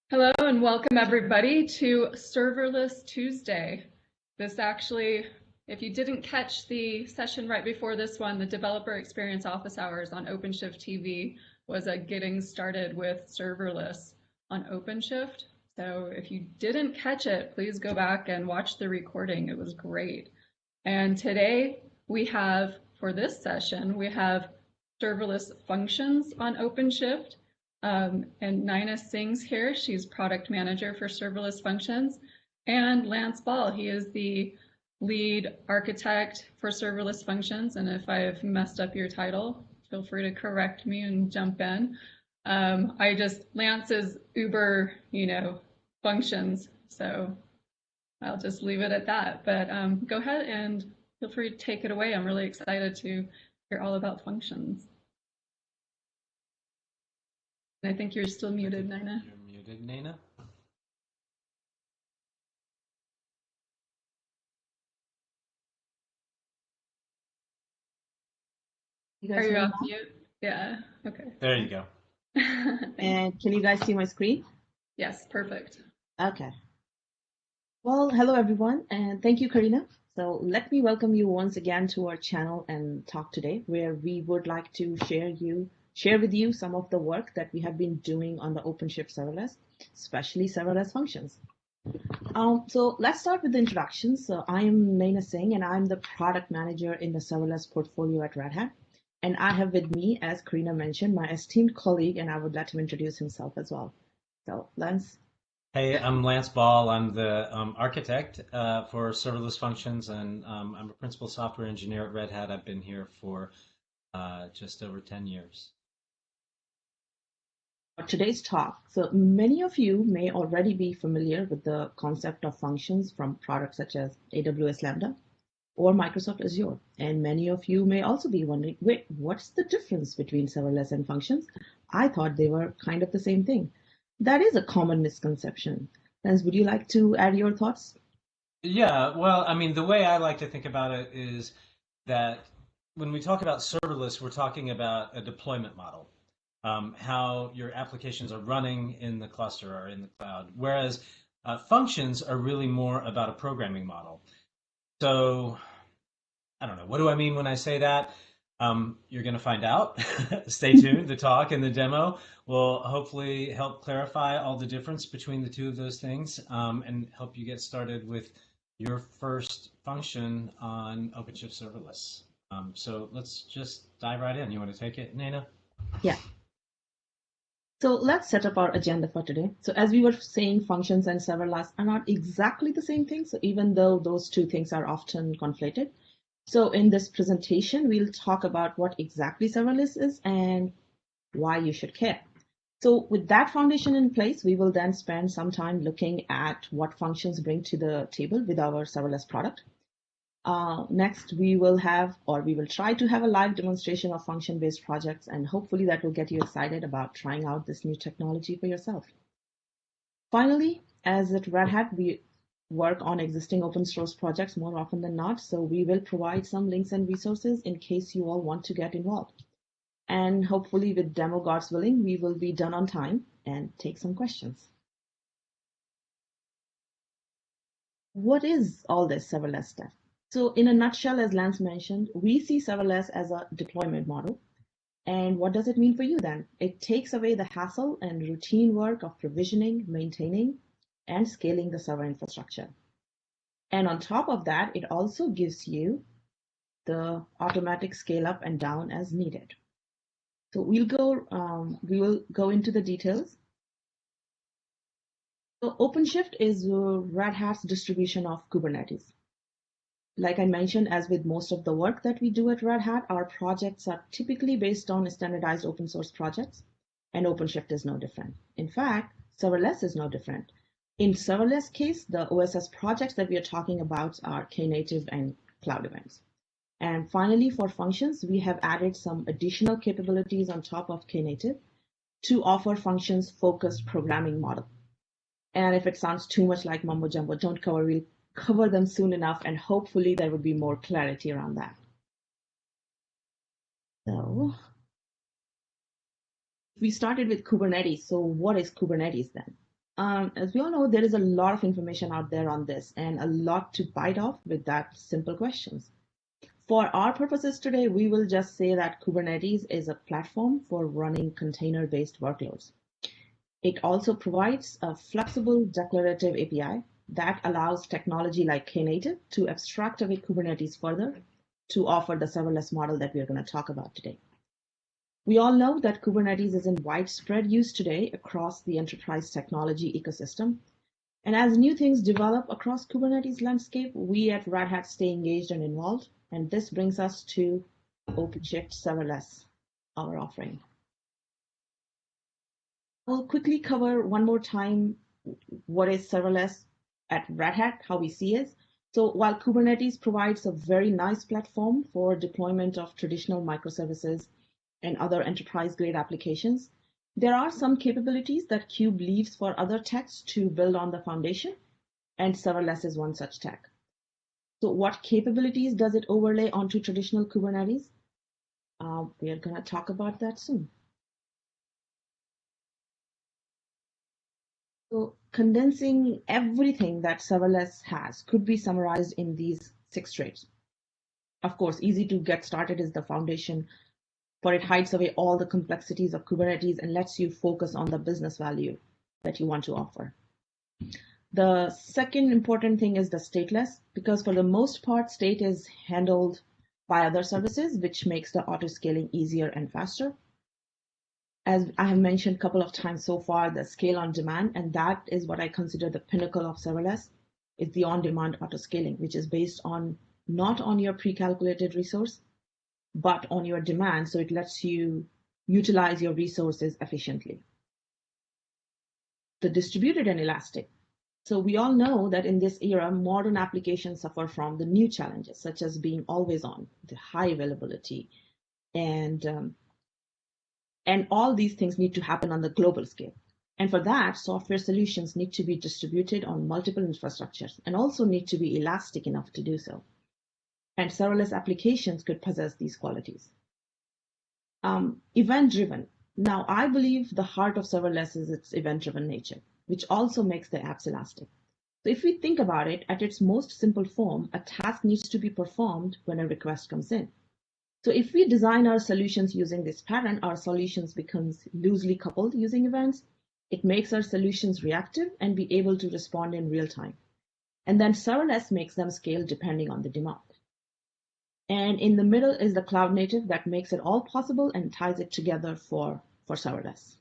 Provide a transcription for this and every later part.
Hello and welcome everybody to Serverless Tuesday. This actually, if you didn't catch the session right before this one, the Developer Experience Office Hours on OpenShift TV was a getting started with serverless on OpenShift. So if you didn't catch it, please go back and watch the recording. It was great. And today we have, for this session, we have serverless functions on OpenShift. And Naina Singh's here. She's product manager for serverless functions. And Lance Ball, he is the lead architect for serverless functions. And if I've messed up your title, feel free to correct me and jump in. Lance is Uber, functions. So I'll just leave it at that. But go ahead and feel free to take it away. I'm really excited to hear all about functions. I think you're still muted, Naina. You're muted, Naina. Are you off mute? Yeah, okay. There you go. And can you guys see my screen? Yes, perfect. Okay. Well, hello everyone, and thank you, Karena. So let me welcome you once again to our channel and talk today, where we would like to share with you some of the work that we have been doing on the OpenShift serverless, especially serverless functions. So let's start with the introduction. So I am Naina Singh, and I'm the product manager in the serverless portfolio at Red Hat. And I have with me, as Karena mentioned, my esteemed colleague, and I would let him introduce himself as well. So Lance. Hey, I'm Lance Ball. I'm the architect for serverless functions, and I'm a principal software engineer at Red Hat. I've been here for just over 10 years. For today's talk, so many of you may already be familiar with the concept of functions from products such as AWS Lambda or Microsoft Azure. And many of you may also be wondering, wait, what's the difference between serverless and functions? I thought they were kind of the same thing. That is a common misconception. Lance, would you like to add your thoughts? Yeah, well, I mean, the way I like to think about it is that when we talk about serverless, we're talking about a deployment model, how your applications are running in the cluster or in the cloud, whereas functions are really more about a programming model. So I don't know. What do I mean when I say that? You're going to find out. Stay tuned. The talk and the demo will hopefully help clarify all the difference between the two of those things and help you get started with your first function on OpenShift Serverless. So let's just dive right in. You want to take it, Naina? Yeah. So let's set up our agenda for today. So as we were saying, functions and serverless are not exactly the same thing. So even though those two things are often conflated. So in this presentation, we'll talk about what exactly serverless is and why you should care. So with that foundation in place, we will then spend some time looking at what functions bring to the table with our serverless product. Next, we will try to have a live demonstration of function-based projects, and hopefully that will get you excited about trying out this new technology for yourself. Finally, as at Red Hat, we work on existing open source projects more often than not, so we will provide some links and resources in case you all want to get involved. And hopefully with demo gods willing, we will be done on time and take some questions. What is all this serverless stuff? So in a nutshell, as Lance mentioned, we see serverless as a deployment model. And what does it mean for you then? It takes away the hassle and routine work of provisioning, maintaining, and scaling the server infrastructure. And on top of that, it also gives you the automatic scale up and down as needed. So we will go into the details. So OpenShift is Red Hat's distribution of Kubernetes. Like I mentioned, as with most of the work that we do at Red Hat, our projects are typically based on standardized open source projects, and OpenShift is no different. In fact, serverless is no different. In serverless case, the OSS projects that we are talking about are Knative and Cloud Events. And finally, for functions, we have added some additional capabilities on top of Knative to offer functions-focused programming model. And if it sounds too much like mumbo jumbo, don't worry, we'll cover them soon enough, and hopefully there would be more clarity around that. So we started with Kubernetes. So what is Kubernetes then? As we all know, there is a lot of information out there on this and a lot to bite off with that simple questions. For our purposes today, we will just say that Kubernetes is a platform for running container-based workloads. It also provides a flexible declarative API that allows technology like Knative to abstract away Kubernetes further to offer the serverless model that we're going to talk about today. We all know that Kubernetes is in widespread use today across the enterprise technology ecosystem. And as new things develop across Kubernetes landscape, we at Red Hat stay engaged and involved. And this brings us to OpenShift Serverless, our offering. We'll quickly cover one more time what is serverless at Red Hat, how we see it. So while Kubernetes provides a very nice platform for deployment of traditional microservices and other enterprise-grade applications, there are some capabilities that Kube leaves for other techs to build on the foundation, and serverless is one such tech. So what capabilities does it overlay onto traditional Kubernetes? We are going to talk about that soon. So condensing everything that serverless has could be summarized in these 6 traits. Of course, easy to get started is the foundation, for it hides away all the complexities of Kubernetes and lets you focus on the business value that you want to offer. The second important thing is the stateless, because for the most part, state is handled by other services, which makes the auto scaling easier and faster. As I have mentioned a couple of times so far, the scale on demand, and that is what I consider the pinnacle of serverless, is the on-demand auto scaling, which is based on not on your pre-calculated resource, but on your demand, so it lets you utilize your resources efficiently. The distributed and elastic. So we all know that in this era, modern applications suffer from the new challenges, such as being always on, the high availability, and all these things need to happen on the global scale. And for that, software solutions need to be distributed on multiple infrastructures and also need to be elastic enough to do so. And serverless applications could possess these qualities. Event-driven. Now, I believe the heart of serverless is its event-driven nature, which also makes the apps elastic. So if we think about it, at its most simple form, a task needs to be performed when a request comes in. So if we design our solutions using this pattern, our solutions becomes loosely coupled using events. It makes our solutions reactive and be able to respond in real time. And then serverless makes them scale depending on the demand. And in the middle is the cloud native that makes it all possible and ties it together for serverless.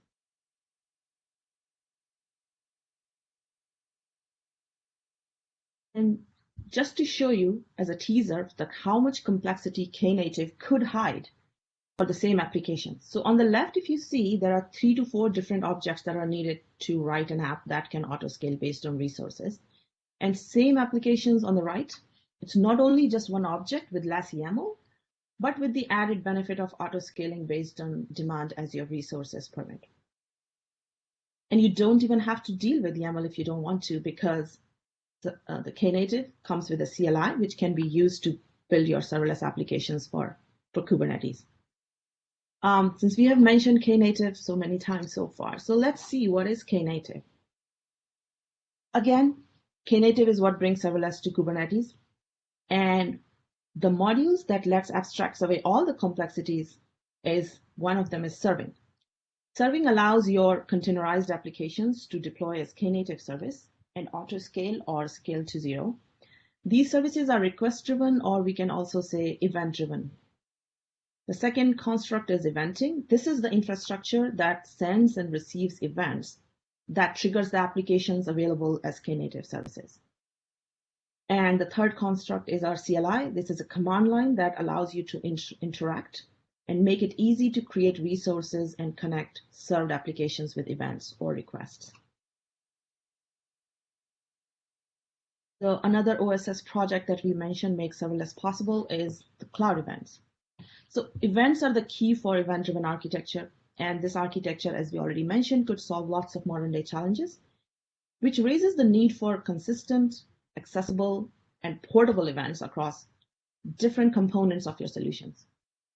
And just to show you as a teaser that how much complexity Knative could hide for the same application. So on the left, if you see, there are 3 to 4 different objects that are needed to write an app that can auto scale based on resources. And same applications on the right. It's not only just one object with less YAML, but with the added benefit of auto scaling based on demand as your resources permit. And you don't even have to deal with YAML if you don't want to, because the Knative comes with a CLI, which can be used to build your serverless applications for Kubernetes. Since we have mentioned Knative so many times so far, so let's see what is Knative. Again, Knative is what brings serverless to Kubernetes. And the modules that lets abstracts away all the complexities is one of them is serving. Serving allows your containerized applications to deploy as Knative service and auto scale or scale to 0. These services are request driven, or we can also say event driven. The second construct is eventing. This is the infrastructure that sends and receives events that triggers the applications available as Knative services. And the third construct is our CLI. This is a command line that allows you to interact and make it easy to create resources and connect served applications with events or requests. So another OSS project that we mentioned makes serverless possible is the cloud events. So events are the key for event-driven architecture. And this architecture, as we already mentioned, could solve lots of modern day challenges, which raises the need for consistent, accessible, and portable events across different components of your solutions.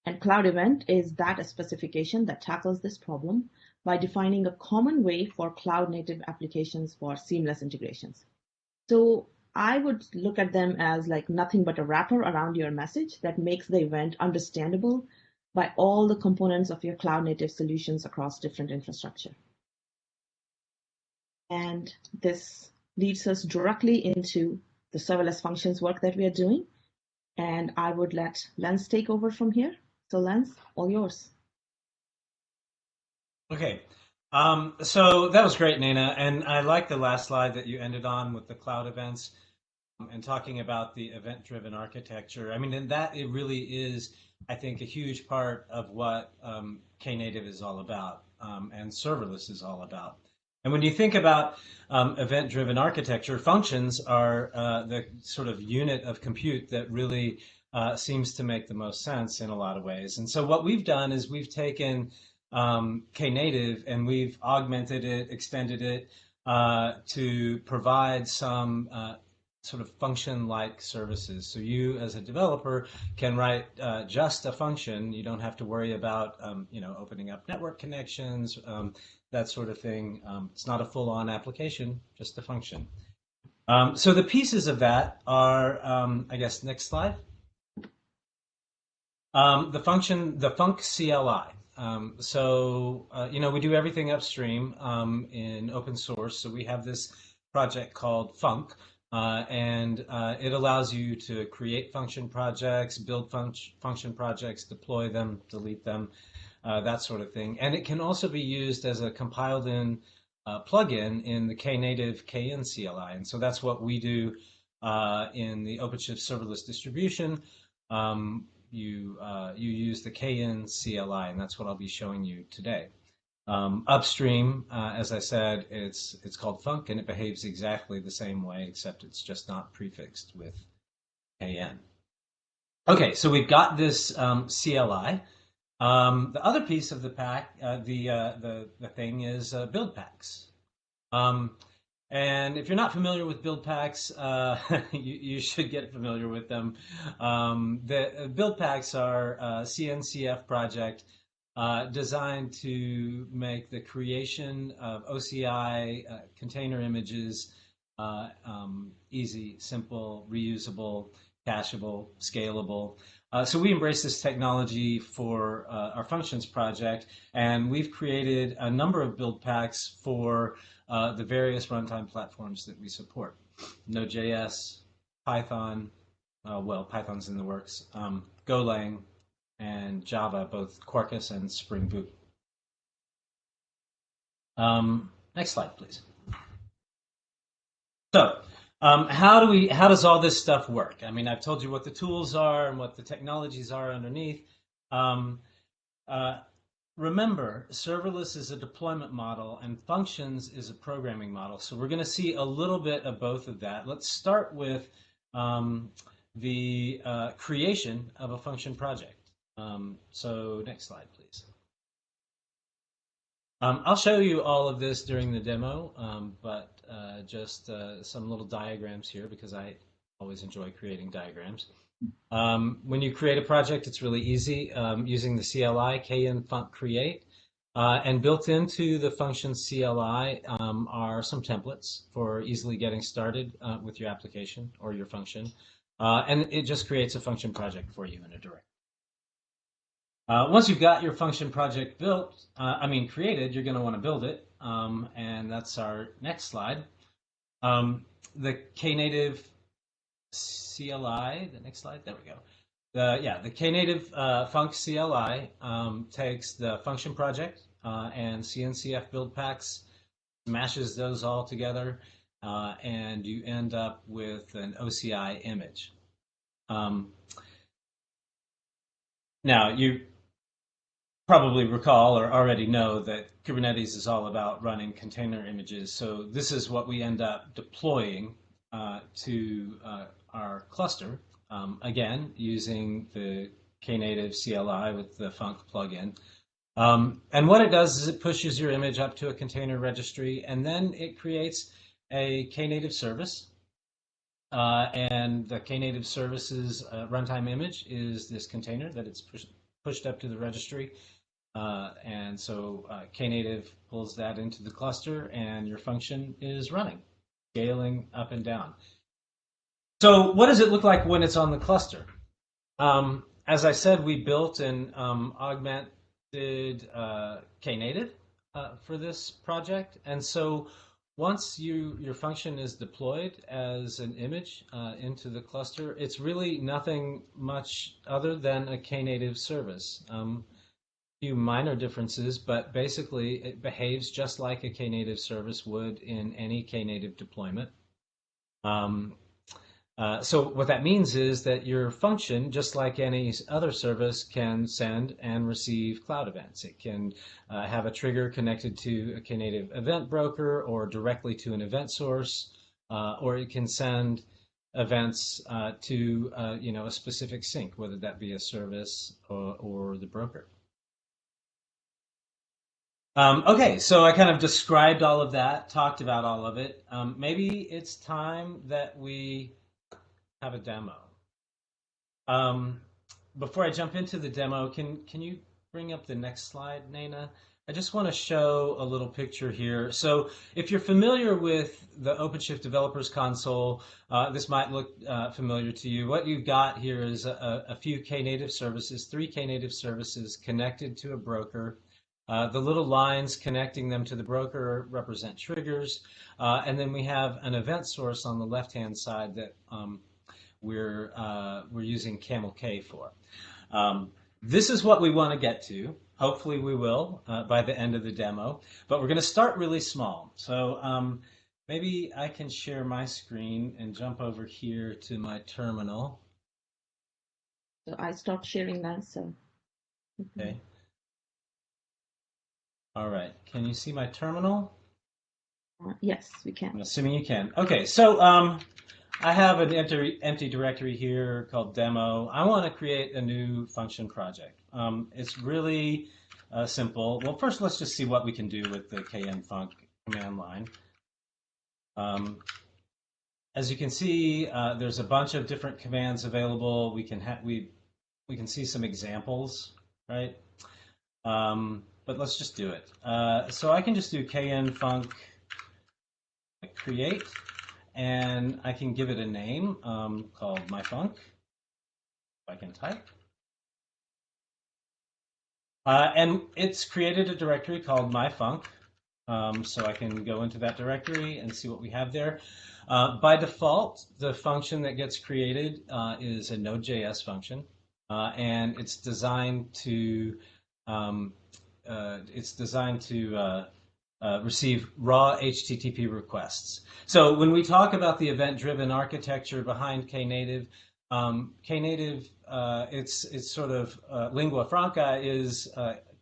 And Cloud Event is that specification that tackles this problem by defining a common way for cloud-native applications for seamless integrations. So I would look at them as like nothing but a wrapper around your message that makes the event understandable by all the components of your cloud-native solutions across different infrastructure. And this leads us directly into the serverless functions work that we are doing. And I would let Lens take over from here. So Lens, all yours. Okay. So that was great, Naina. And I like the last slide that you ended on with the cloud events and talking about the event-driven architecture. I mean, and that it really is, I think, a huge part of what Knative is all about and serverless is all about. And when you think about event-driven architecture, functions are the sort of unit of compute that really seems to make the most sense in a lot of ways. And so what we've done is we've taken Knative and we've augmented it, extended it to provide some sort of function-like services. So you, as a developer, can write just a function. You don't have to worry about, opening up network connections, that sort of thing. It's not a full-on application, just a function. So the pieces of that are, I guess, next slide. The func CLI. We do everything upstream in open source. So we have this project called Func, and it allows you to create function projects, build function projects, deploy them, delete them, that sort of thing. And it can also be used as a compiled-in plugin in the Knative KN CLI. And so that's what we do in the OpenShift serverless distribution. You use the KN CLI, and that's what I'll be showing you today. Upstream, as I said, it's called Func, and it behaves exactly the same way, except it's just not prefixed with KN. Okay, so we've got this CLI. The other piece of the pack, the thing is build packs. And if you're not familiar with build packs, you should get familiar with them. The build packs are a CNCF project designed to make the creation of OCI container images easy, simple, reusable, cacheable, scalable. So we embrace this technology for our functions project, and we've created a number of build packs for the various runtime platforms that we support. Node.js, Python, Python's in the works, Golang, and Java, both Quarkus and Spring Boot. Next slide, please. So, how does all this stuff work? I mean, I've told you what the tools are and what the technologies are underneath. Remember, serverless is a deployment model and functions is a programming model. So we're going to see a little bit of both of that. Let's start with the creation of a function project. So next slide, please. I'll show you all of this during the demo, but just some little diagrams here because I always enjoy creating diagrams. When you create a project, it's really easy using the CLI, kn func create, and built into the function CLI are some templates for easily getting started with your application or your function, and it just creates a function project for you in a directory. Once you've got your function project created, you're going to want to build it, and that's our next slide. The Knative CLI, the next slide, there we go. The Knative func CLI takes the function project and CNCF build packs, smashes those all together, and you end up with an OCI image. Now, you probably recall or already know that Kubernetes is all about running container images. So this is what we end up deploying to our cluster, again, using the Knative CLI with the func plugin. And what it does is it pushes your image up to a container registry, and then it creates a Knative service. And the Knative service's runtime image is this container that it's pushed up to the registry. And so Knative pulls that into the cluster, and your function is running, scaling up and down. So what does it look like when it's on the cluster? As I said, we built an augmented Knative for this project, and so once your function is deployed as an image into the cluster, it's really nothing much other than a Knative service. Few minor differences, but basically it behaves just like a Knative service would in any Knative deployment. So what that means is that your function, just like any other service, can send and receive cloud events. It can have a trigger connected to a Knative event broker or directly to an event source, or it can send events to a specific sink, whether that be a service or the broker. Okay, so I kind of described all of that, talked about all of it. Maybe it's time that we have a demo. Before I jump into the demo, can you bring up the next slide, Naina? I just want to show a little picture here. So if you're familiar with the OpenShift Developers Console, this might look familiar to you. What you've got here is a few Knative services, 3 Knative services connected to a broker. The little lines connecting them to the broker represent triggers, and then we have an event source on the left-hand side that we're using CamelK for. This is what we want to get to. Hopefully we will by the end of the demo, but we're going to start really small. So maybe I can share my screen and jump over here to my terminal. So I stopped sharing that, so. Okay. All right. Can you see my terminal? Yes, we can. I'm assuming you can. Okay, so I have an empty directory here called demo. I want to create a new function project. It's really simple. Well, first let's just see what we can do with the knfunc command line. As you can see, there's a bunch of different commands available. We can see some examples, right? But let's just do it. So I can just do knfunc create, and I can give it a name called myfunc. I can type. And it's created a directory called myfunc. So I can go into that directory and see what we have there. By default, the function that gets created is a Node.js function, and it's designed to receive raw HTTP requests. So when we talk about the event-driven architecture behind Knative, Knative, it's sort of lingua franca is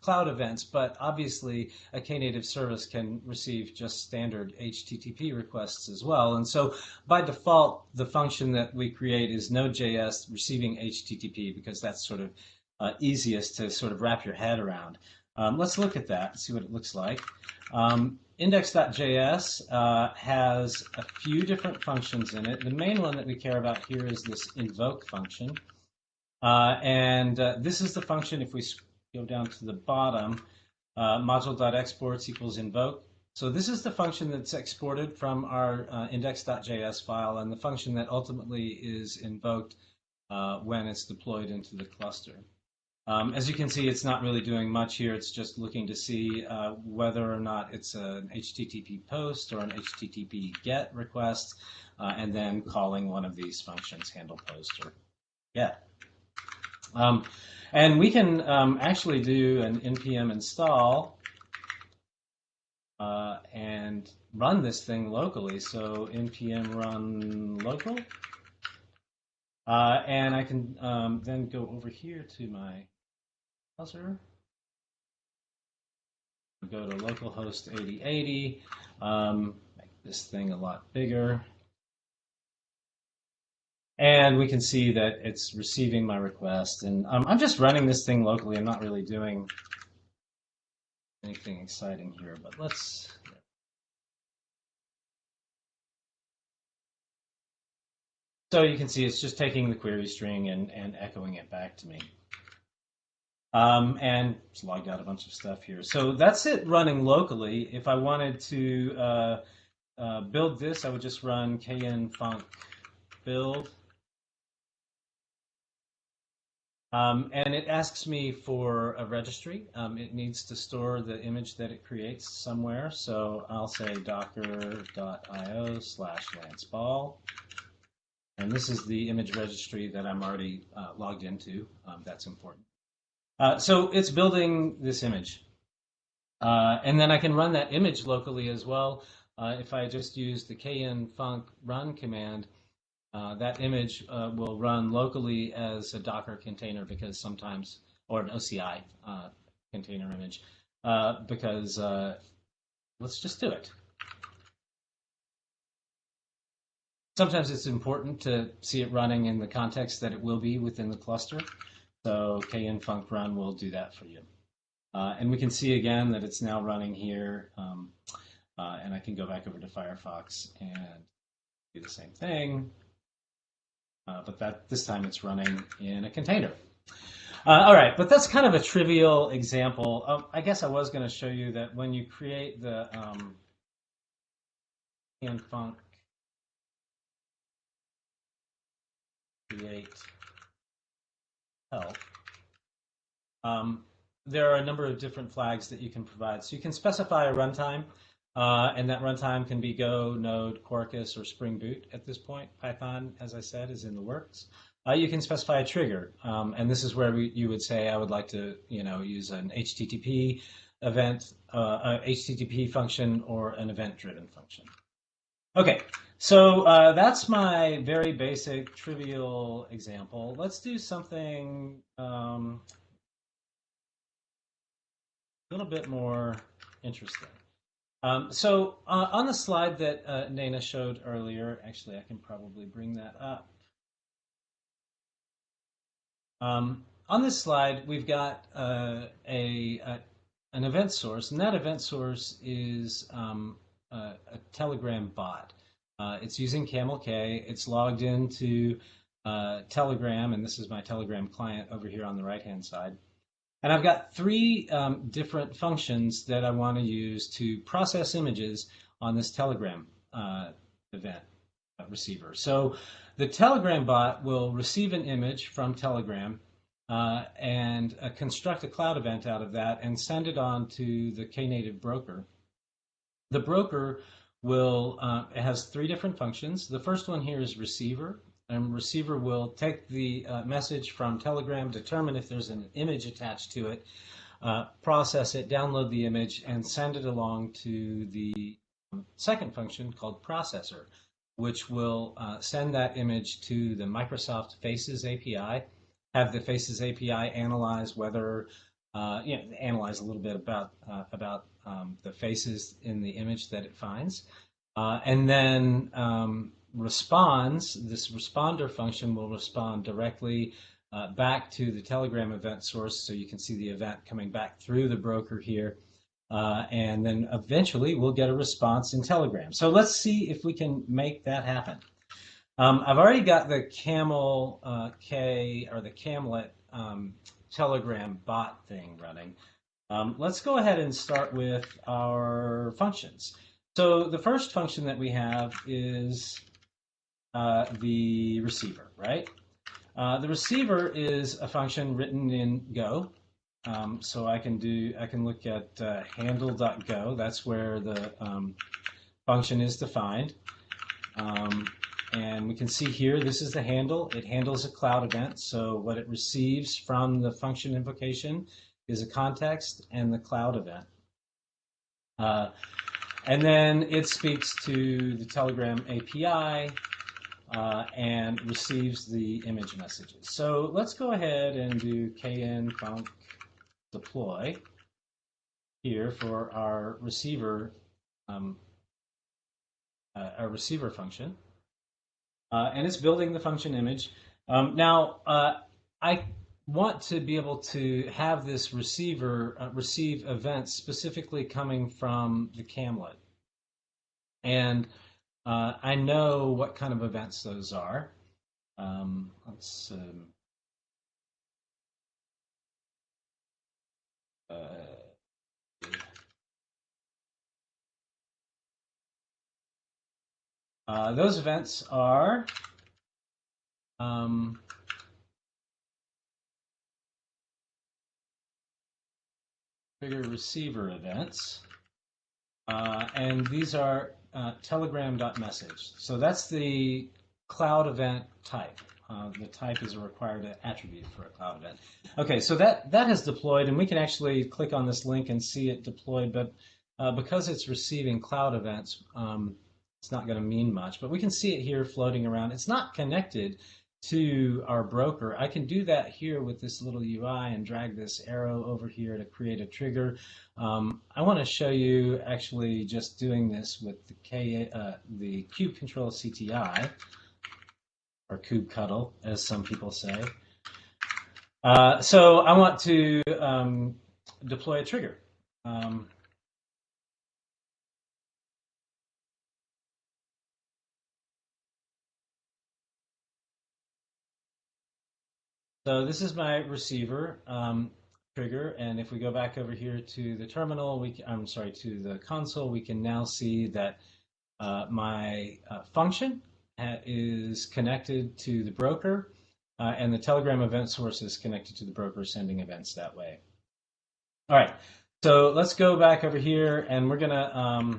cloud events, but obviously a Knative service can receive just standard HTTP requests as well. And so by default, the function that we create is Node.js receiving HTTP because that's sort of easiest to sort of wrap your head around. Let's look at that, see what it looks like. Index.js has a few different functions in it. The main one that we care about here is this invoke function. This is the function, if we go down to the bottom, module.exports equals invoke. So this is the function that's exported from our index.js file and the function that ultimately is invoked when it's deployed into the cluster. As you can see, it's not really doing much here. It's just looking to see whether or not it's an HTTP post or an HTTP GET request, and then calling one of these functions, handle post or GET. And we can actually do an npm install and run this thing locally. So npm run local. And I can then go over here to my browser, go to localhost 8080, make this thing a lot bigger, and we can see that it's receiving my request. And I'm just running this thing locally. I'm not really doing anything exciting here, but let's. So you can see it's just taking the query string and echoing it back to me. And it's logged out a bunch of stuff here. So that's it running locally. If I wanted to build this, I would just run kn-func build. And it asks me for a registry. It needs to store the image that it creates somewhere. So I'll say docker.io/lanceball. And this is the image registry that I'm already logged into. That's important. So it's building this image. And then I can run that image locally as well. If I just use the kn-func run command, that image will run locally as a Docker container because sometimes, or an OCI container image, because let's just do it. Sometimes it's important to see it running in the context that it will be within the cluster. So kn-func run will do that for you. And we can see again that it's now running here. And I can go back over to Firefox and do the same thing. But this time it's running in a container. All right, but that's kind of a trivial example. I guess I was going to show you that when you create the kn-func create help, there are a number of different flags that you can provide. So you can specify a runtime, and that runtime can be Go, Node, Quarkus, or Spring Boot at this point. Python, as I said, is in the works. You can specify a trigger, and this is where you would say, I would like to, use an HTTP event, a HTTP function, or an event-driven function. Okay, so that's my very basic, trivial example. Let's do something a little bit more interesting. So on the slide that Naina showed earlier, actually I can probably bring that up. On this slide, we've got an event source, and that event source is a Telegram bot. It's using CamelK. It's logged into Telegram, and this is my Telegram client over here on the right-hand side. And I've got three different functions that I want to use to process images on this Telegram event receiver. So the Telegram bot will receive an image from Telegram and construct a cloud event out of that and send it on to the Knative broker. The broker will, it has three different functions. The first one here is receiver. And receiver will take the message from Telegram, determine if there's an image attached to it, process it, download the image, and send it along to the second function called processor, which will send that image to the Microsoft Faces API, have the Faces API analyze whether, analyze a little bit about the faces in the image that it finds, and then this responder function will respond directly back to the Telegram event source, so you can see the event coming back through the broker here, and then eventually we'll get a response in Telegram. So let's see if we can make that happen. I've already got the CamelK or the Camlet Telegram bot thing running. Let's go ahead and start with our functions. So the first function that we have is the receiver, right? The receiver is a function written in Go. So I can look at handle.go. That's where the function is defined. And we can see here, this is the handle. It handles a cloud event. So what it receives from the function invocation is a context and the cloud event. And then it speaks to the Telegram API and receives the image messages. So let's go ahead and do kn-func deploy here for our receiver function. And it's building the function image. Now, I want to be able to have this receiver receive events specifically coming from the Camlet. And I know what kind of events those are. Those events are trigger receiver events, and these are telegram.message. So that's the cloud event type. The type is a required attribute for a cloud event. Okay, so that has deployed, and we can actually click on this link and see it deployed, but because it's receiving cloud events, it's not going to mean much, but we can see it here floating around. It's not connected to our broker. I can do that here with this little UI and drag this arrow over here to create a trigger. I want to show you actually just doing this with the kube control CTI, or kubectl, as some people say. So I want to deploy a trigger. So this is my receiver trigger, and if we go back over here to the terminal, to the console, we can now see that my function is connected to the broker, and the Telegram event source is connected to the broker, sending events that way. All right, so let's go back over here, and we're going to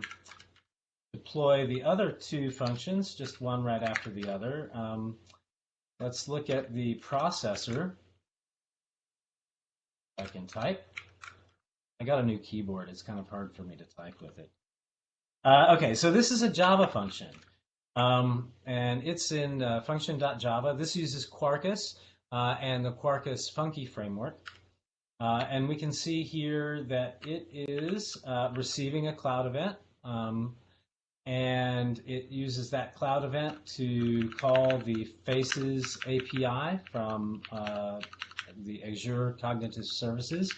deploy the other two functions, just one right after the other. Let's look at the processor. I can type. I got a new keyboard. It's kind of hard for me to type with it. Okay, so this is a Java function. And it's in function.java. This uses Quarkus and the Quarkus Funky framework. And we can see here that it is receiving a cloud event. And it uses that cloud event to call the Faces API from the Azure Cognitive Services,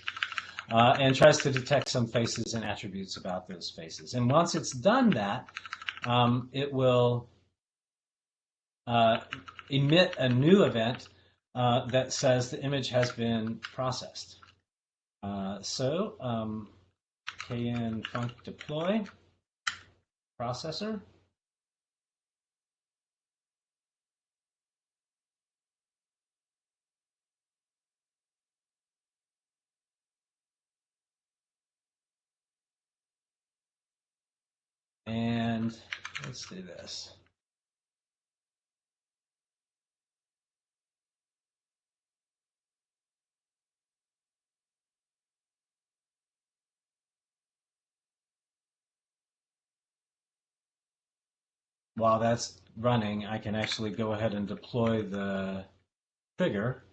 and tries to detect some faces and attributes about those faces. And once it's done that, it will emit a new event that says the image has been processed. Kn func deploy processor. And let's do this. While that's running, I can actually go ahead and deploy the trigger.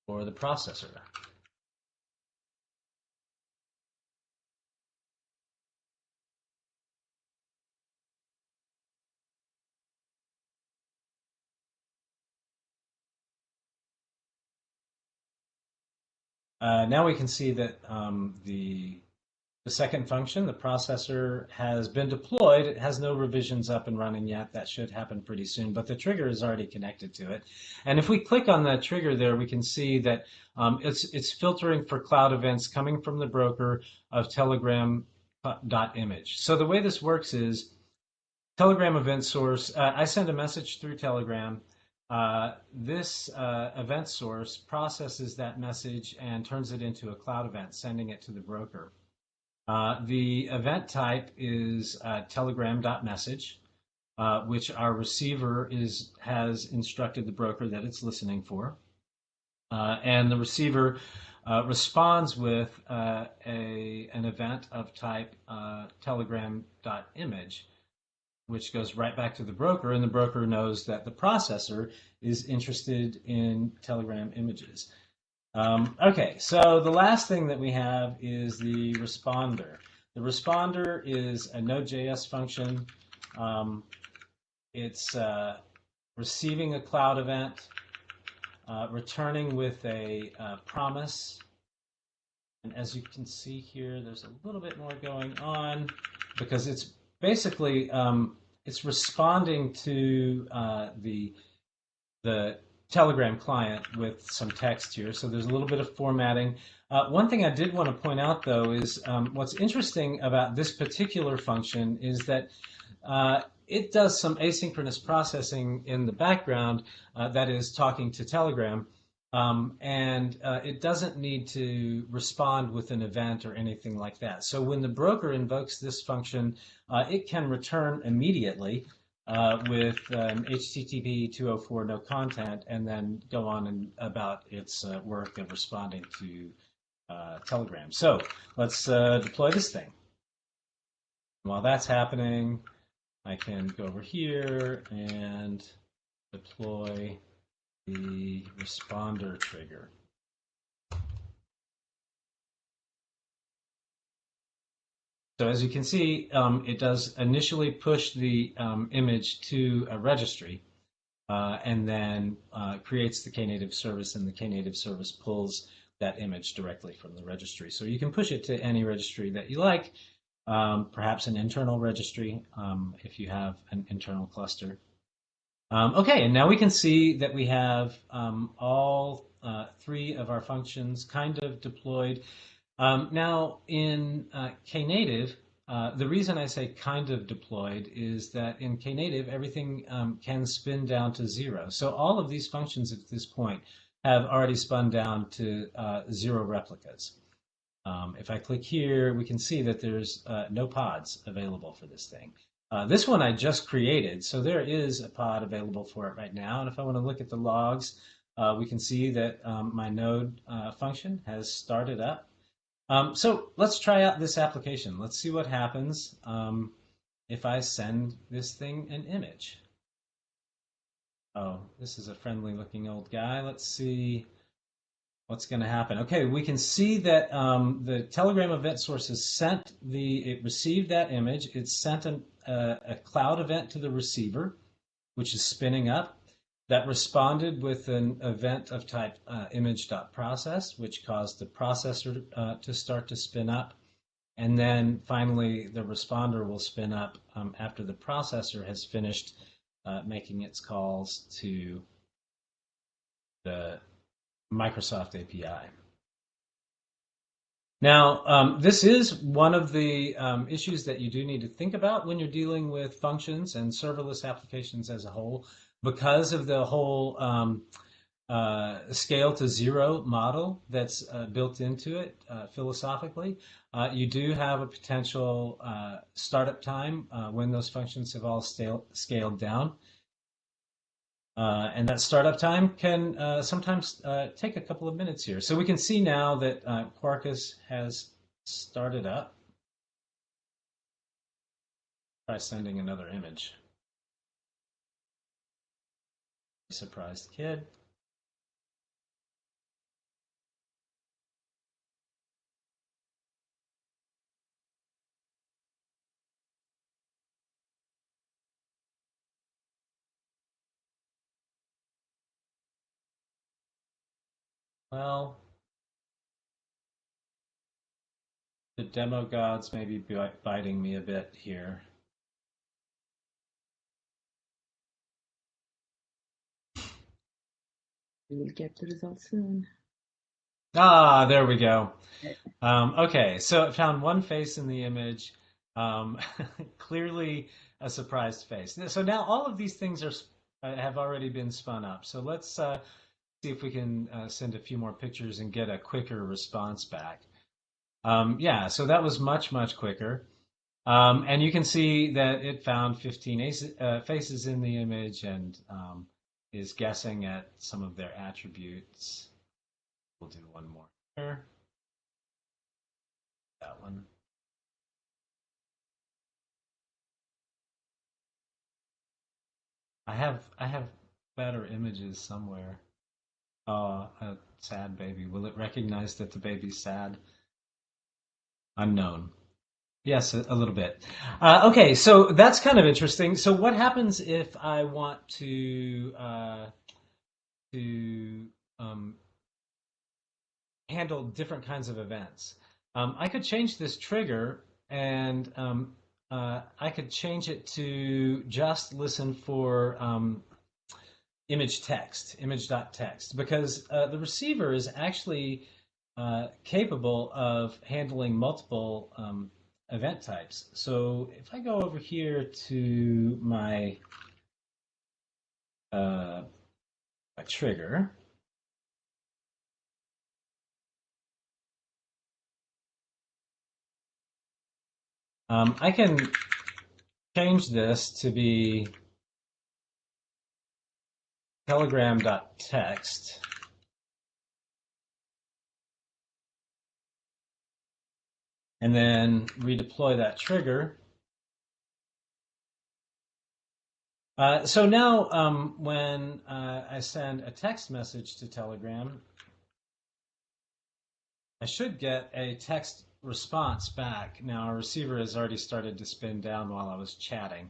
For the processor. Now we can see that the second function, the processor, has been deployed. It has no revisions up and running yet. That should happen pretty soon, but the trigger is already connected to it. And if we click on that trigger there, we can see that it's filtering for cloud events coming from the broker of telegram.image. So the way this works is Telegram event source, I send a message through Telegram. This event source processes that message and turns it into a cloud event, sending it to the broker. The event type is telegram.message, which our receiver has instructed the broker that it's listening for. And the receiver responds with an event of type telegram.image, which goes right back to the broker, and the broker knows that the processor is interested in Telegram images. Okay, so the last thing that we have is the responder. The responder is a Node.js function. It's receiving a cloud event, returning with a promise. And as you can see here, there's a little bit more going on because it's basically it's responding to the Telegram client with some text here, so there's a little bit of formatting. One thing I did want to point out, though, is what's interesting about this particular function is that it does some asynchronous processing in the background, that is talking to Telegram, and it doesn't need to respond with an event or anything like that. So when the broker invokes this function, it can return immediately with HTTP 204 no content, and then go on and about its work of responding to Telegram. So let's deploy this thing. While that's happening, I can go over here and deploy the responder trigger. So as you can see, it does initially push the image to a registry, and then creates the Knative service, and the Knative service pulls that image directly from the registry. So you can push it to any registry that you like, perhaps an internal registry if you have an internal cluster. Okay, and now we can see that we have all three of our functions kind of deployed. Now in Knative, the reason I say kind of deployed is that in Knative everything can spin down to 0. So all of these functions at this point have already spun down to 0 replicas. If I click here, we can see that there's no pods available for this thing. This one I just created, so there is a pod available for it right now. And if I want to look at the logs, we can see that my node function has started up. So let's try out this application. Let's see what happens if I send this thing an image. Oh, this is a friendly looking old guy. Let's see what's going to happen. Okay, we can see that the Telegram event source has sent it received that image. It sent a cloud event to the receiver, which is spinning up. That responded with an event of type image.process, which caused the processor to start to spin up. And then finally, the responder will spin up after the processor has finished making its calls to the Microsoft API. Now, this is one of the issues that you do need to think about when you're dealing with functions and serverless applications as a whole. Because of the whole scale to 0 model that's built into it philosophically, you do have a potential startup time when those functions have all scaled down. And that startup time can sometimes take a couple of minutes here. So we can see now that Quarkus has started up. Try sending another image. Surprised kid. Well, the demo gods may be biting me a bit here. We will get the results soon. Ah, there we go. Okay, so it found one face in the image, clearly a surprised face. So now all of these things have already been spun up. So let's see if we can send a few more pictures and get a quicker response back. Yeah, so that was much, much quicker. And you can see that it found 15 faces in the image and is guessing at some of their attributes. We'll do one more here. That one. I have better images somewhere. Oh, a sad baby. Will it recognize that the baby's sad? Unknown. Yes, a little bit. Okay, so that's kind of interesting. So what happens if I want to handle different kinds of events? I could change this trigger, and I could change it to just listen for image text, image.text, because the receiver is actually capable of handling multiple event types. So if I go over here to my trigger, I can change this to be telegram.text. And then redeploy that trigger. So now when I send a text message to Telegram, I should get a text response back. Now our receiver has already started to spin down while I was chatting,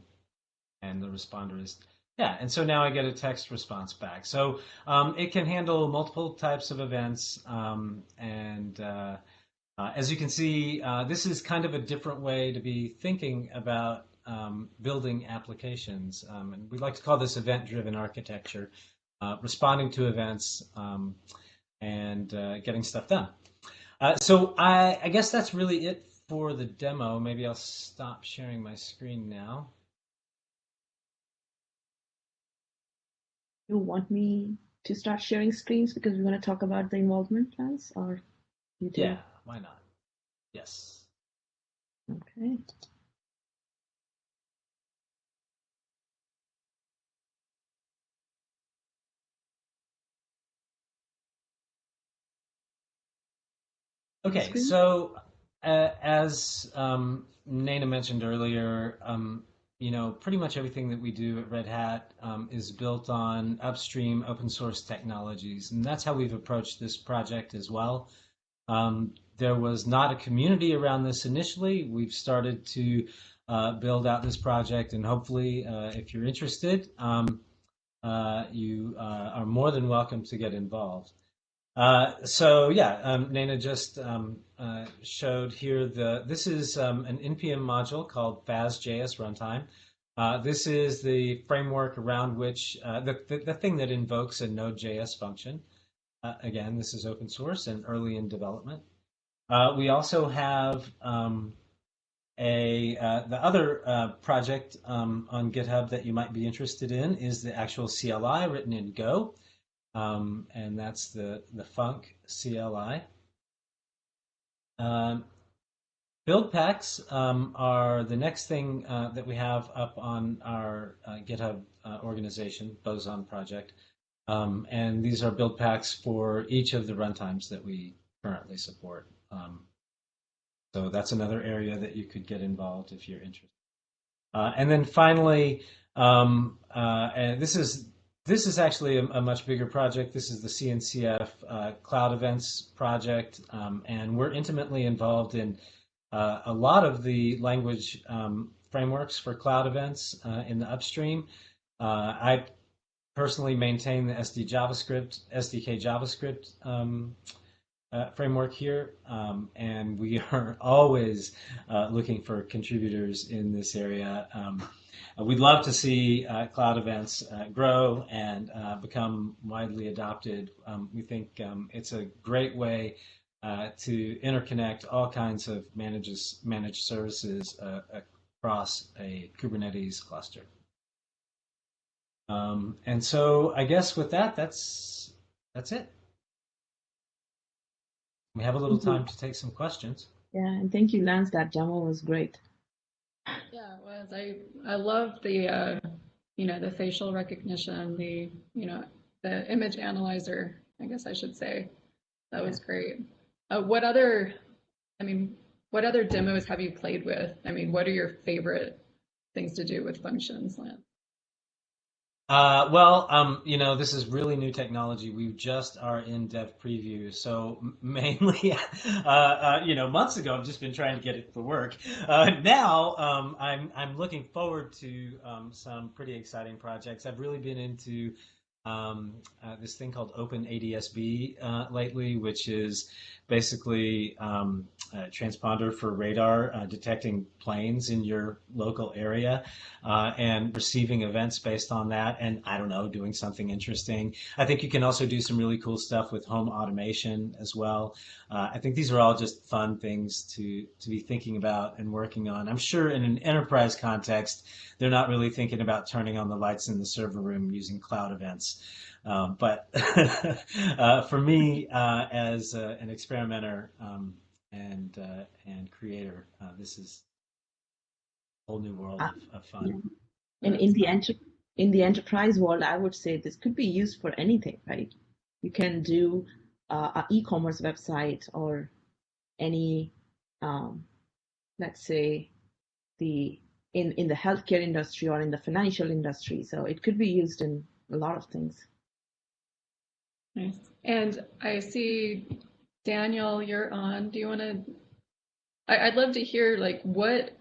and the responder is, yeah, and so now I get a text response back. So it can handle multiple types of events, and as you can see, this is kind of a different way to be thinking about building applications. And we like to call this event-driven architecture, responding to events and getting stuff done. So I guess that's really it for the demo. Maybe I'll stop sharing my screen now. You want me to start sharing screens because we want to talk about the involvement plans, or you do? Yeah, why not? Yes. Okay. Okay, so as Naina mentioned earlier, you know, pretty much everything that we do at Red Hat is built on upstream open source technologies, and that's how we've approached this project as well. There was not a community around this initially. We've started to build out this project, and hopefully, if you're interested, you are more than welcome to get involved. So yeah, Naina just showed here this is an NPM module called Faz Js Runtime. This is the framework around which the thing that invokes a Node.js function. Again, this is open source and early in development. We also have the other project on GitHub that you might be interested in is the actual CLI written in Go. And that's the Func CLI. Build packs are the next thing that we have up on our GitHub organization, Boson project. And these are build packs for each of the runtimes that we currently support. So that's another area that you could get involved if you're interested. And then finally, and this is actually a much bigger project. This is the CNCF Cloud Events project, and we're intimately involved in a lot of the language frameworks for cloud events in the upstream. I personally maintain the SDK JavaScript framework here, and we are always looking for contributors in this area. We'd love to see cloud events grow and become widely adopted. We think it's a great way to interconnect all kinds of managed services across a Kubernetes cluster. And so I guess with that, that's it. We have a little time to take some questions. Yeah, and thank you, Lance. That demo was great. Yeah, it was. I love the you know, the facial recognition, the the image analyzer, I guess I should say. That was great. What other demos have you played with? I mean, what are your favorite things to do with functions, Lance? Well, you know, this is really new technology. We just are in dev preview, so mainly, you know, months ago I've just been trying to get it to work. Now, I'm looking forward to some pretty exciting projects. I've really been into this thing called OpenADSB lately, which is basically a transponder for radar detecting planes in your local area and receiving events based on that, and I don't know, doing something interesting. I think you can also do some really cool stuff with home automation as well. I think these are all just fun things to be thinking about and working on. I'm sure in an enterprise context, they're not really thinking about turning on the lights in the server room using cloud events. But for me, as an experimenter and creator, this is a whole new world of fun. Yeah. And in the enterprise world, I would say this could be used for anything, right? You can do an e-commerce website or any, let's say, in the healthcare industry or in the financial industry. So it could be used in a lot of things. Nice. And I see, Daniel, you're on. Do you want to? I'd love to hear like what,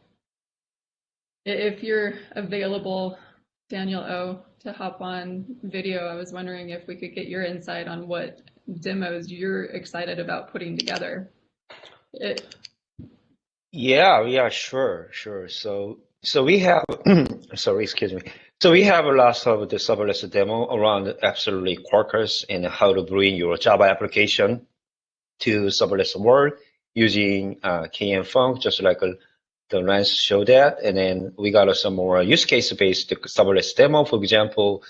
if you're available, Daniel O, to hop on video. I was wondering if we could get your insight on what demos you're excited about putting together. Yeah, sure. So we have, sorry, excuse me. So we have a lot of the serverless demo around absolutely Quarkus and how to bring your Java application to serverless world using KN Funk, just like the Lance showed that. And then we got some more use case based serverless demo, for example,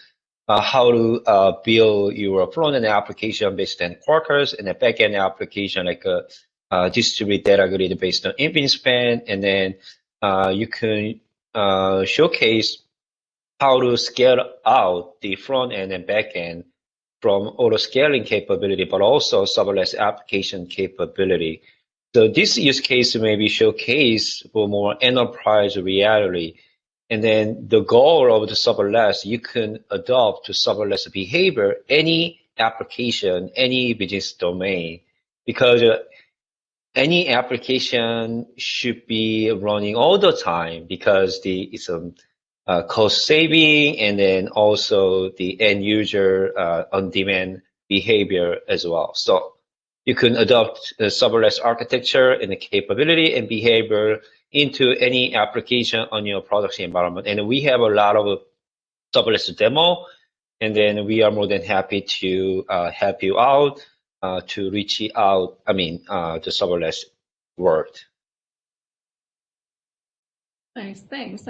how to build your front-end application based on Quarkus and a back-end application like a distributed data grid based on InfiniSpan, and then you can showcase how to scale out the front end and back end from auto scaling capability, but also serverless application capability. So this use case may be showcased for more enterprise reality. And then the goal of the serverless, you can adopt to serverless behavior, any application, any business domain, because any application should be running all the time because it's a cost saving, and then also the end user on-demand behavior as well. So you can adopt the serverless architecture and the capability and behavior into any application on your production environment. And we have a lot of serverless demo, and then we are more than happy to help you out to reach out, the serverless world. Nice, thanks.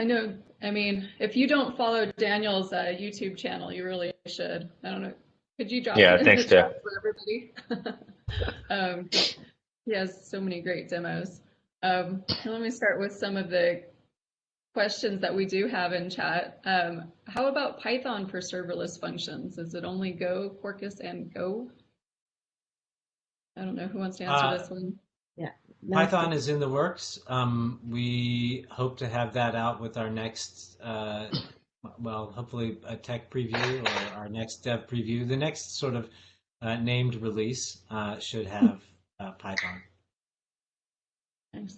If you don't follow Daniel's YouTube channel, you really should. I don't know. Could you drop it in the chat for everybody? He has so many great demos. Let me start with some of the questions that we do have in chat. How about Python for serverless functions? Is it only Go, Quarkus, and Go? I don't know who wants to answer this one. Yeah, Python is in the works. We hope to have that out with our next, hopefully a tech preview or our next dev preview. The next sort of named release should have Python. Nice.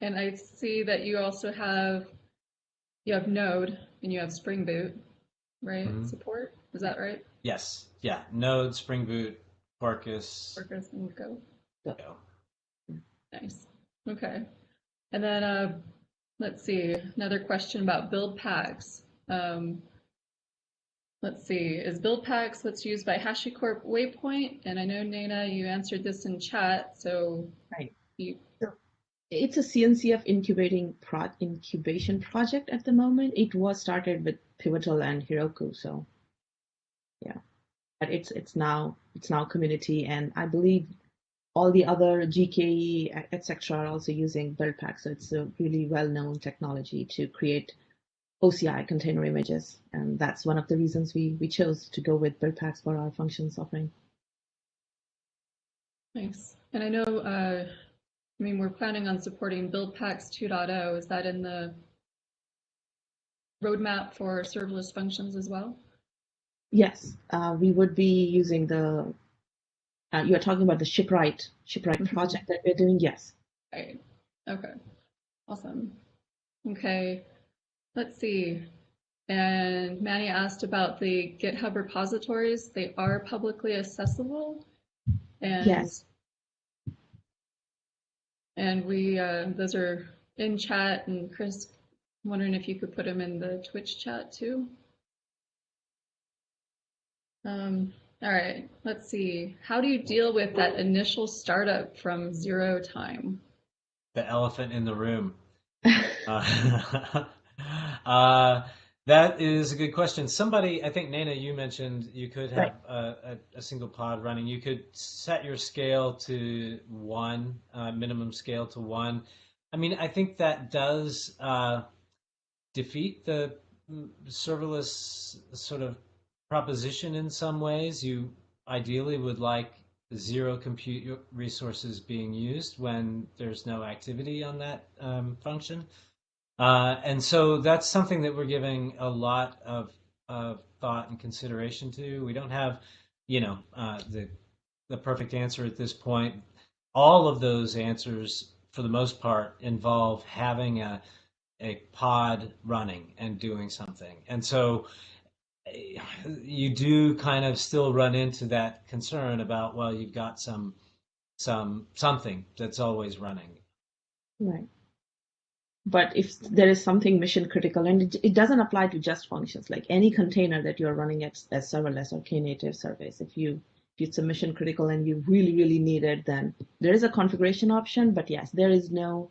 And I see that you also have Node and you have Spring Boot, right? Mm-hmm. Support, is that right? Yes. Yeah. Node, Spring Boot, Quarkus, and Go. Nice. Okay. And then let's see, another question about build packs. Let's see, is build packs what's used by HashiCorp Waypoint? And I know, Naina, you answered this in chat, so right. It's a CNCF incubation project at the moment. It was started with Pivotal and Heroku, so yeah. But it's now community, and I believe all the other GKE, etc., are also using build packs. So it's a really well-known technology to create OCI container images, and that's one of the reasons we chose to go with build packs for our functions offering. Nice. And I know, we're planning on supporting build packs 2.0. Is that in the roadmap for serverless functions as well? Yes, we would be using the. You're talking about the shipwright project that we're doing. Yes. Right. Okay. Awesome. Okay. Let's see. And Manny asked about the GitHub repositories. They are publicly accessible. And yes. And we those are in chat, and Chris, I'm wondering if you could put them in the Twitch chat too. All right, let's see. How do you deal with that initial startup from 0 time? The elephant in the room. That is a good question. Somebody, I think Naina, you mentioned you could have a single pod running. You could set your scale to 1, minimum scale to 1. I mean, I think that does defeat the serverless sort of proposition in some ways. You ideally would like 0 compute resources being used when there's no activity on that function. And so that's something that we're giving a lot of thought and consideration to. We don't have, the perfect answer at this point. All of those answers, for the most part, involve having a pod running and doing something. And so you do kind of still run into that concern about, well, you've got something that's always running. Right. But if there is something mission critical, and it doesn't apply to just functions, like any container that you're running as serverless or Knative service, if it's a mission critical and you really, really need it, then there is a configuration option. But yes, there is no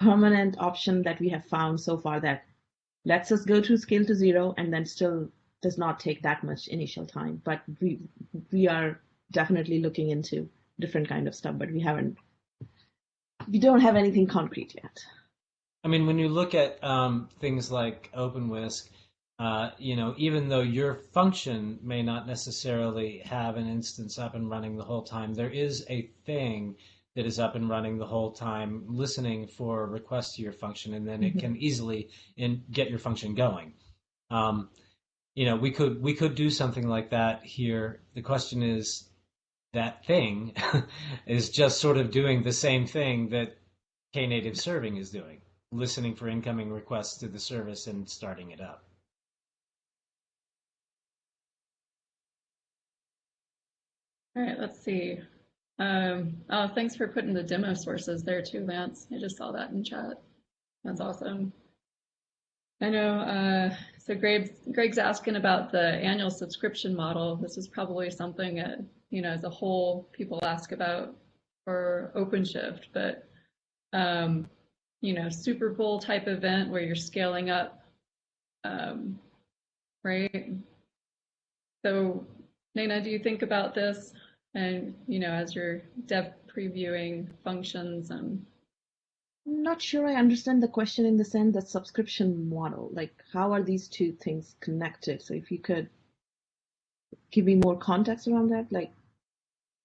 permanent option that we have found so far that lets us go to scale to 0 and then still does not take that much initial time. But we are definitely looking into different kind of stuff, but we don't have anything concrete yet. I mean, when you look at things like OpenWhisk, even though your function may not necessarily have an instance up and running the whole time, there is a thing that is up and running the whole time, listening for requests to your function, and then it can easily get your function going. We could do something like that here. The question is, that thing is just sort of doing the same thing that Knative serving is doing, listening for incoming requests to the service and starting it up. All right, let's see. Oh, thanks for putting the demo sources there too, Lance. I just saw that in chat. That's awesome. I know, so Greg's asking about the annual subscription model. This is probably something that, as a whole, people ask about for OpenShift, but, Super Bowl type event where you're scaling up, right? So, Naina, do you think about this? And, as you're dev previewing functions and... I'm not sure I understand the question in the sense that subscription model, like how are these two things connected? So if you could give me more context around that, like,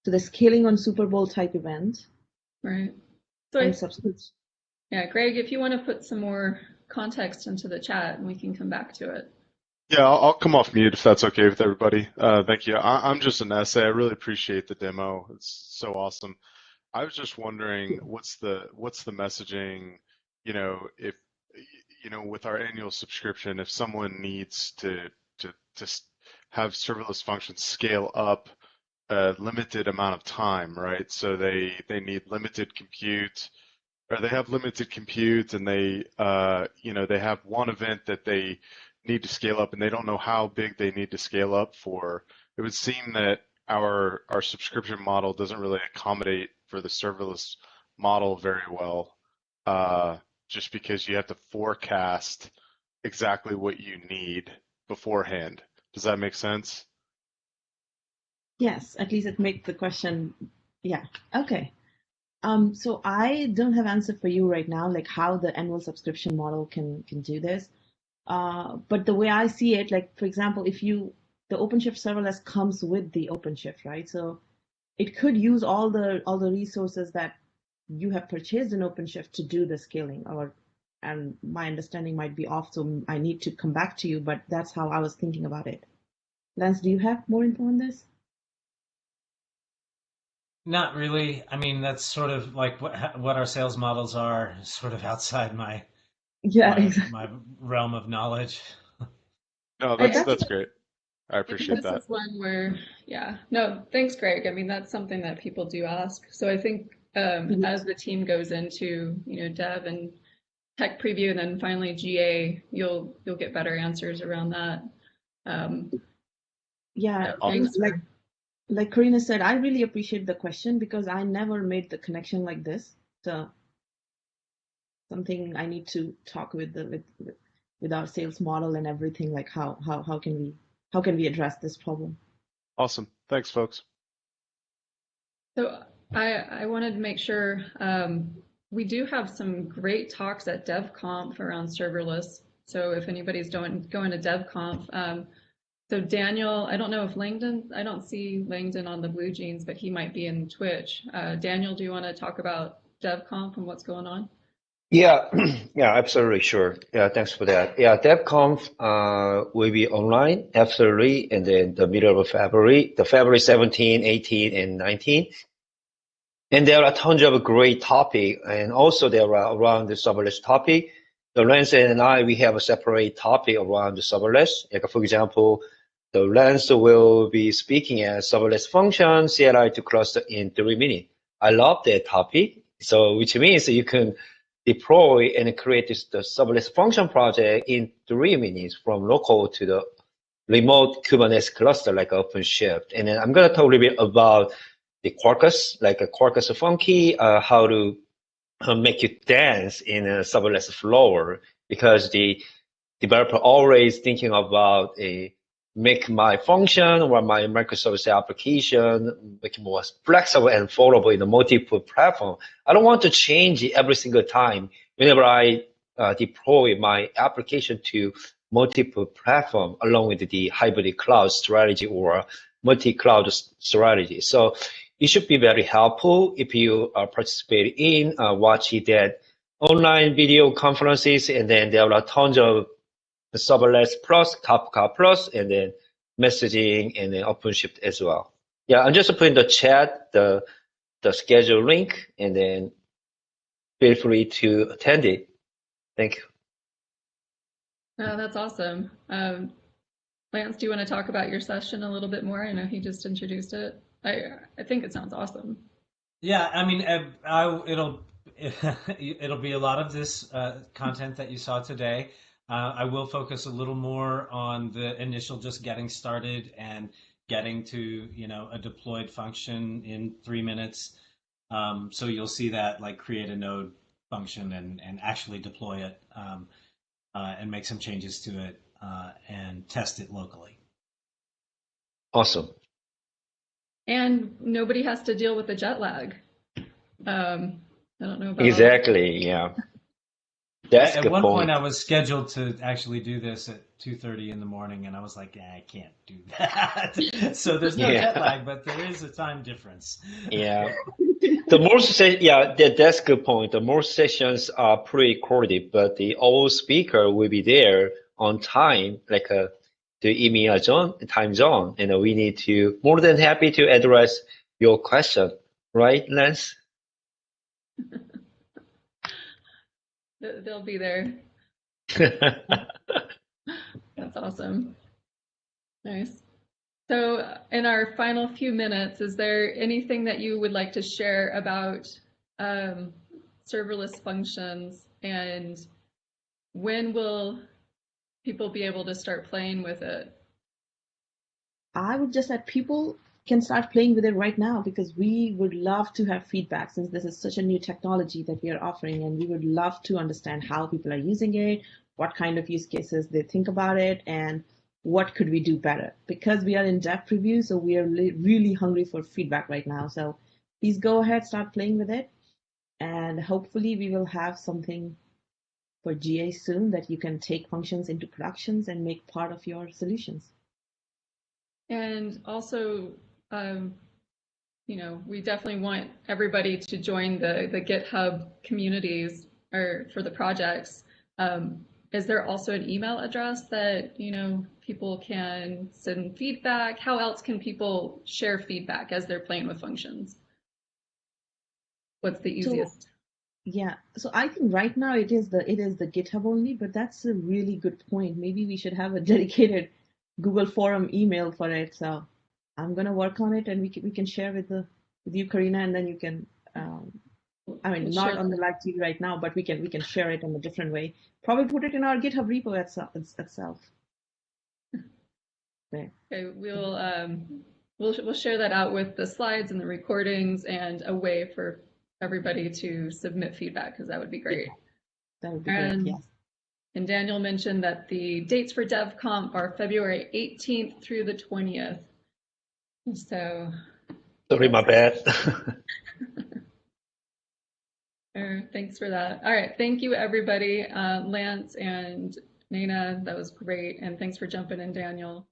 so the scaling on Super Bowl type event. Right. So subscription. Yeah, Greg, if you want to put some more context into the chat, and we can come back to it. Yeah, I'll come off mute if that's okay with everybody. Thank you. I'm just an essay. I really appreciate the demo. It's so awesome. I was just wondering, what's the messaging, if with our annual subscription, if someone needs to have serverless functions scale up a limited amount of time, right? So they need limited compute, or they have limited compute, and they they have one event that they need to scale up, and they don't know how big they need to scale up for. It would seem that our subscription model doesn't really accommodate for the serverless model very well, just because you have to forecast exactly what you need beforehand. Does that make sense? Yes, at least it makes the question. Yeah. Okay. So I don't have answer for you right now, like how the annual subscription model can do this. But the way I see it, like for example, if the OpenShift serverless comes with the OpenShift, right? So it could use all the resources that you have purchased in OpenShift to do the scaling, and my understanding might be off, so I need to come back to you, but that's how I was thinking about it. Lance, do you have more info on this? Not really. I mean, that's sort of like what our sales models are, sort of outside my realm of knowledge. No, that's great. I appreciate that. This is one where, no, thanks, Greg. I mean, that's something that people do ask. So I think as the team goes into, dev and tech preview, and then finally GA, you'll get better answers around that. Yeah, thanks like Karena said, I really appreciate the question because I never made the connection like this. So something I need to talk with our sales model and everything, like how can we address this problem? Awesome. Thanks, folks. So I wanted to make sure we do have some great talks at DevConf around serverless. So if anybody's going to DevConf, so Daniel, I don't know if Langdon, I don't see Langdon on the Blue Jeans, but he might be in Twitch. Daniel, do you want to talk about DevConf and what's going on? Yeah, yeah, absolutely, sure. Yeah, thanks for that. Yeah, DevConf will be online, absolutely, and then the middle of February, the February 17, 18, and 19. And there are tons of great topic, and also there are around the serverless topic. The Lance and I, we have a separate topic around the serverless. Like for example, the Lance will be speaking as serverless function CLI to cluster in 3 minutes. I love that topic. So which means you can deploy and create the serverless function project in 3 minutes from local to the remote Kubernetes cluster like OpenShift. And then I'm going to talk a little bit about the Quarkus, like a Quarkus funky, how to make you dance in a serverless floor, because the developer always thinking about make my function or my microservice application make it more flexible and followable in a multiple platform. I don't want to change it every single time whenever I deploy my application to multiple platform along with the hybrid cloud strategy or multi-cloud strategy. So it should be very helpful if you participate in watching that online video conferences, and then there are tons of the serverless plus, Kafka plus, and then messaging, and then OpenShift as well. Yeah, I'm just putting the chat, the schedule link, and then feel free to attend it. Thank you. Oh, that's awesome. Lance, do you want to talk about your session a little bit more? I know he just introduced it. I think it sounds awesome. Yeah, I mean, it'll be a lot of this content that you saw today. I will focus a little more on the initial just getting started and getting to, a deployed function in 3 minutes. So you'll see that, like, create a node function and actually deploy it and make some changes to it and test it locally. Awesome. And nobody has to deal with the jet lag. I don't know about exactly. Yeah. That's At the one point, point. I was scheduled to actually do this at 2:30 in the morning, and I was like, I can't do that. So there's no jet lag, but there is a time difference. Yeah. That's a good point. The most sessions are pre-recorded, but the old speaker will be there on time, like the EMEA time zone, and we need to more than happy to address your question, right, Lance? They'll be there. That's awesome. Nice. So in our final few minutes, is there anything that you would like to share about serverless functions, and when will people be able to start playing with it? I would just add people can start playing with it right now, because we would love to have feedback, since this is such a new technology that we are offering, and we would love to understand how people are using it, what kind of use cases they think about it, and what could we do better. Because we are in dev preview, so we are really hungry for feedback right now. So please go ahead, start playing with it, and hopefully we will have something for GA soon that you can take functions into productions and make part of your solutions. And also, we definitely want everybody to join the GitHub communities or for the projects. Is there also an email address that, people can send feedback? How else can people share feedback as they're playing with functions? What's the easiest? So I think right now it is the GitHub only, but that's a really good point. Maybe we should have a dedicated Google Forum email for it. So I'm gonna work on it, and we can share with you, Karena, and then you can I mean, We'll not share on the live TV right now, but we can share it in a different way. Probably put it in our GitHub repo itself. Okay. Okay, we'll share that out with the slides and the recordings and a way for everybody to submit feedback, because that would be great. That would be great, yes. And Daniel mentioned that the dates for DevConf are February 18th through the 20th. So. Sorry, my bad. Thanks for that. All right, thank you everybody. Lance and Naina, that was great. And thanks for jumping in, Daniel.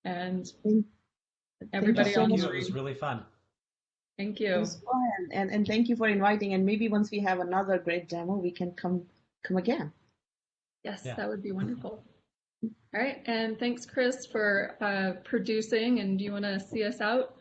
And everybody so on much. It was really fun. Thank you. It was fun. And thank you for inviting. And maybe once we have another great demo, we can come again. Yes, Yeah. that would be wonderful. All right, and thanks, Chris, for producing. And do you want to see us out?